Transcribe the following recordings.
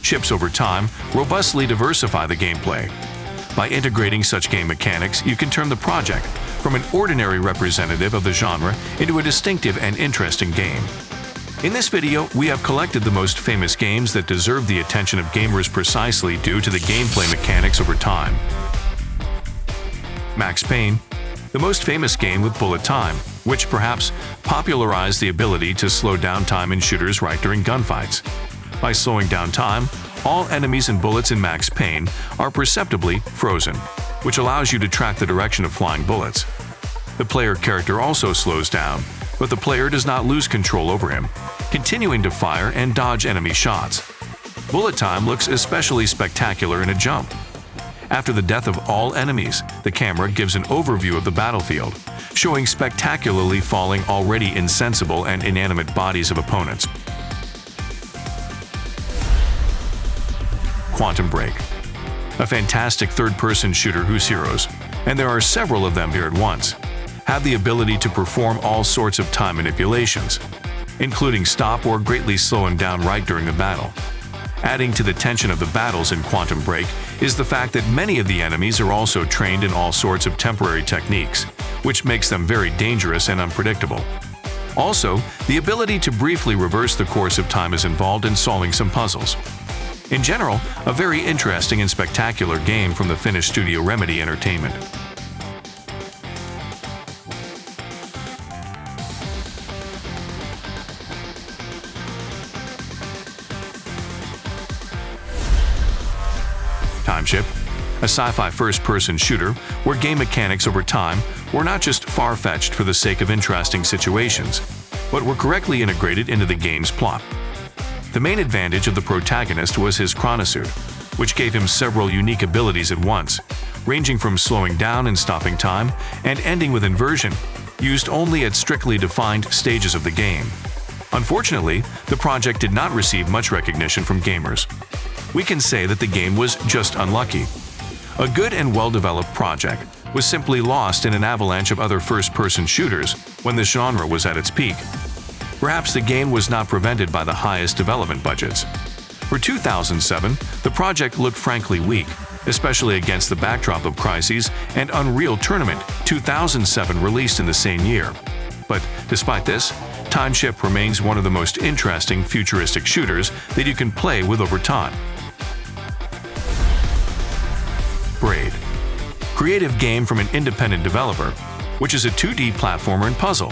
chips over time robustly diversify the gameplay. By integrating such game mechanics, you can turn the project from an ordinary representative of the genre into a distinctive and interesting game. In this video, we have collected the most famous games that deserve the attention of gamers precisely due to the gameplay mechanics over time. Max Payne, the most famous game with bullet time, which perhaps popularized the ability to slow down time in shooters right during gunfights. By slowing down time, all enemies and bullets in Max Payne are perceptibly frozen, which allows you to track the direction of flying bullets. The player character also slows down, but the player does not lose control over him, continuing to fire and dodge enemy shots. Bullet time looks especially spectacular in a jump. After the death of all enemies, the camera gives an overview of the battlefield, showing spectacularly falling already insensible and inanimate bodies of opponents. Quantum Break, a fantastic third-person shooter whose heroes, and there are several of them here at once, have the ability to perform all sorts of time manipulations, including stop or greatly slowing down right during the battle. Adding to the tension of the battles in Quantum Break is the fact that many of the enemies are also trained in all sorts of temporary techniques, which makes them very dangerous and unpredictable. Also, the ability to briefly reverse the course of time is involved in solving some puzzles. In general, a very interesting and spectacular game from the Finnish studio Remedy Entertainment. Timeshift, a sci-fi first-person shooter where game mechanics over time were not just far-fetched for the sake of interesting situations, but were correctly integrated into the game's plot. The main advantage of the protagonist was his chronosuit, which gave him several unique abilities at once, ranging from slowing down and stopping time and ending with inversion, used only at strictly defined stages of the game. Unfortunately, the project did not receive much recognition from gamers. We can say that the game was just unlucky. A good and well-developed project was simply lost in an avalanche of other first-person shooters when the genre was at its peak. Perhaps the game was not prevented by the highest development budgets. For 2007, the project looked frankly weak, especially against the backdrop of Crises and Unreal Tournament 2007 released in the same year. But despite this, Timeshift remains one of the most interesting futuristic shooters that you can play with over time. Braid, creative game from an independent developer, which is a 2D platformer and puzzle,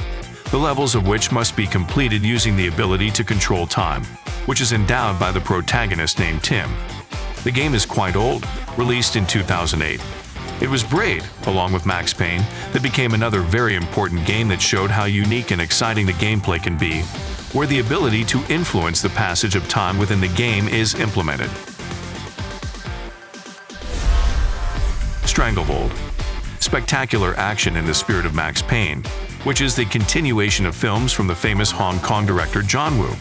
the levels of which must be completed using the ability to control time, which is endowed by the protagonist named Tim. The game is quite old, released in 2008. It was Braid, along with Max Payne, that became another very important game that showed how unique and exciting the gameplay can be, where the ability to influence the passage of time within the game is implemented. Stranglehold, spectacular action in the spirit of Max Payne, which is the continuation of films from the famous Hong Kong director John Woo.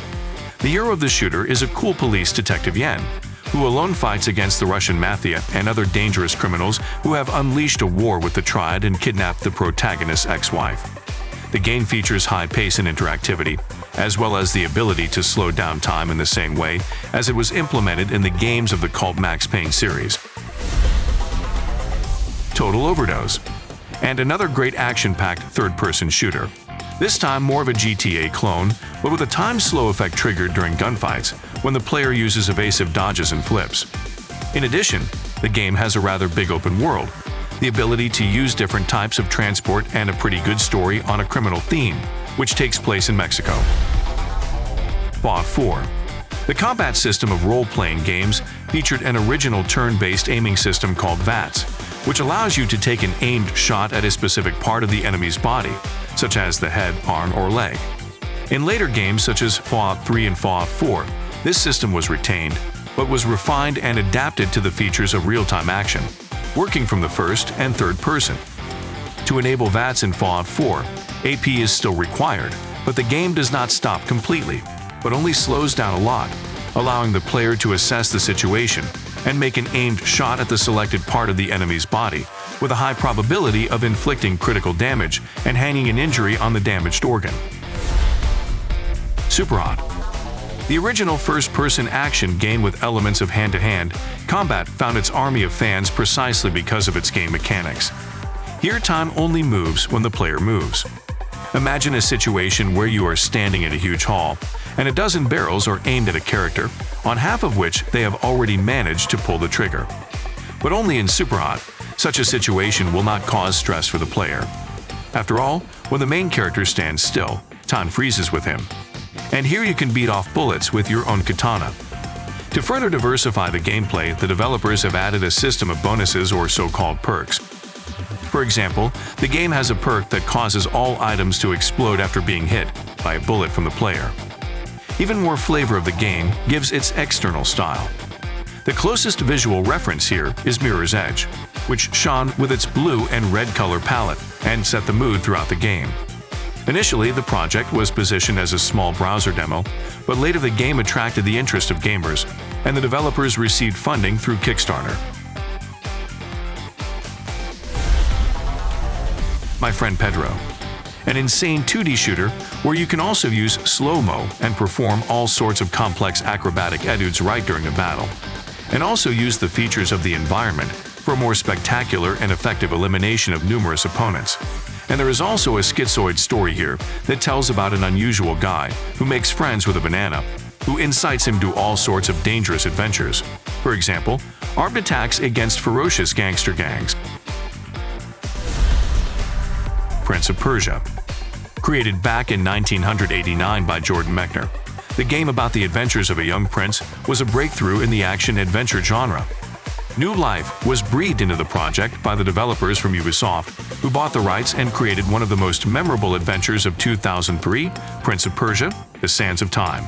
The hero of the shooter is a cool police detective Yen, who alone fights against the Russian mafia and other dangerous criminals who have unleashed a war with the Triad and kidnapped the protagonist's ex-wife. The game features high pace and interactivity, as well as the ability to slow down time in the same way as it was implemented in the games of the cult Max Payne series. Total Overdose, and another great action-packed third-person shooter. This time more of a GTA clone, but with a time slow effect triggered during gunfights when the player uses evasive dodges and flips. In addition, the game has a rather big open world, the ability to use different types of transport and a pretty good story on a criminal theme, which takes place in Mexico. F.E.A.R. The combat system of role-playing games featured an original turn-based aiming system called VATS, which allows you to take an aimed shot at a specific part of the enemy's body, such as the head, arm, or leg. In later games such as Fallout 3 and Fallout 4, this system was retained, but was refined and adapted to the features of real-time action, working from the first and third person. To enable VATS in Fallout 4, AP is still required, but the game does not stop completely, but only slows down a lot, allowing the player to assess the situation and make an aimed shot at the selected part of the enemy's body, with a high probability of inflicting critical damage and hanging an injury on the damaged organ. Superhot, The original first-person action game with elements of hand-to-hand combat found its army of fans precisely because of its game mechanics. Here, time only moves when the player moves. Imagine a situation where you are standing in a huge hall, and a dozen barrels are aimed at a character, on half of which they have already managed to pull the trigger. But only in Superhot, such a situation will not cause stress for the player. After all, when the main character stands still, time freezes with him. And here you can beat off bullets with your own katana. To further diversify the gameplay, the developers have added a system of bonuses or so-called perks. For example, the game has a perk that causes all items to explode after being hit by a bullet from the player. Even more flavor of the game gives its external style. The closest visual reference here is Mirror's Edge, which shone with its blue and red color palette and set the mood throughout the game. Initially, the project was positioned as a small browser demo, but later the game attracted the interest of gamers, and the developers received funding through Kickstarter. My Friend Pedro, an insane 2D shooter where you can also use slo-mo and perform all sorts of complex acrobatic etudes right during a battle, and also use the features of the environment for a more spectacular and effective elimination of numerous opponents. And there is also a schizoid story here that tells about an unusual guy who makes friends with a banana, who incites him to all sorts of dangerous adventures. For example, armed attacks against ferocious gangster gangs. Prince of Persia. Created back in 1989 by Jordan Mechner, the game about the adventures of a young prince was a breakthrough in the action-adventure genre. New life was breathed into the project by the developers from Ubisoft, who bought the rights and created one of the most memorable adventures of 2003, Prince of Persia: The Sands of Time.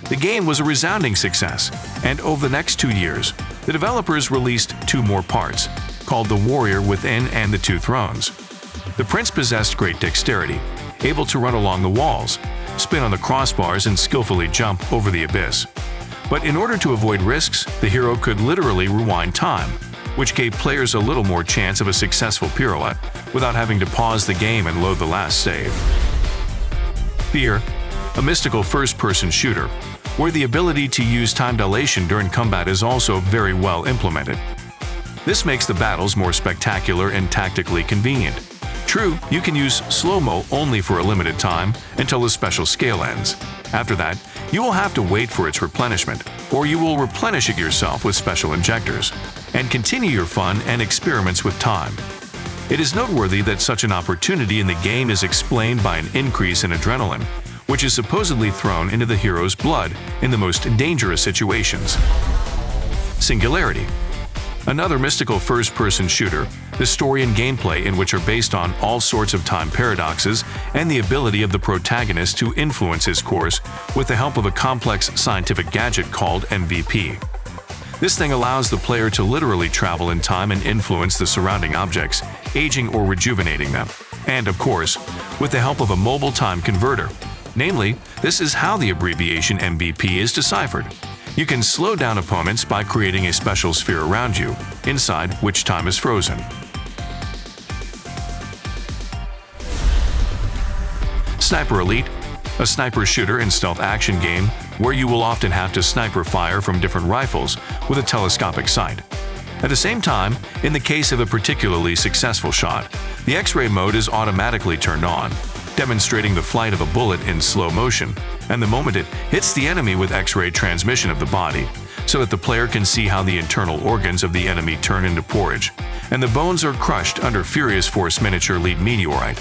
The game was a resounding success, and over the next 2 years, the developers released 2 more parts, called The Warrior Within and The Two Thrones. The prince possessed great dexterity, able to run along the walls, spin on the crossbars, and skillfully jump over the abyss. But in order to avoid risks, the hero could literally rewind time, which gave players a little more chance of a successful pirouette without having to pause the game and load the last save. F.E.A.R, a mystical first-person shooter, where the ability to use time dilation during combat is also very well implemented. This makes the battles more spectacular and tactically convenient. True, you can use slo-mo only for a limited time until the special scale ends. After that, you will have to wait for its replenishment, or you will replenish it yourself with special injectors, and continue your fun and experiments with time. It is noteworthy that such an opportunity in the game is explained by an increase in adrenaline, which is supposedly thrown into the hero's blood in the most dangerous situations. Singularity. Another mystical first-person shooter, the story and gameplay in which are based on all sorts of time paradoxes and the ability of the protagonist to influence his course with the help of a complex scientific gadget called MVP. This thing allows the player to literally travel in time and influence the surrounding objects, aging or rejuvenating them. And, of course, with the help of a mobile time converter. Namely, this is how the abbreviation MVP is deciphered. You can slow down opponents by creating a special sphere around you, inside which time is frozen. Sniper Elite, a sniper shooter and stealth action game where you will often have to sniper fire from different rifles with a telescopic sight. At the same time, in the case of a particularly successful shot, the X-ray mode is automatically turned on, demonstrating the flight of a bullet in slow motion, and the moment it hits the enemy with X-ray transmission of the body, so that the player can see how the internal organs of the enemy turn into porridge, and the bones are crushed under Furious Force miniature lead meteorite.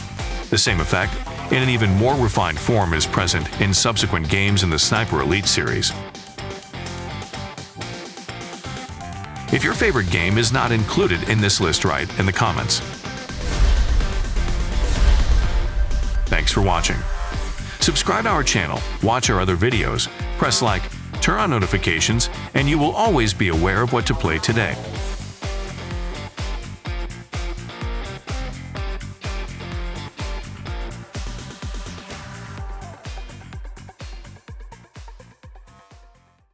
The same effect, in an even more refined form, is present in subsequent games in the Sniper Elite series. If your favorite game is not included in this list, write in the comments. Thanks for watching. Subscribe to our channel, watch our other videos, press like, turn on notifications, and you will always be aware of what to play today.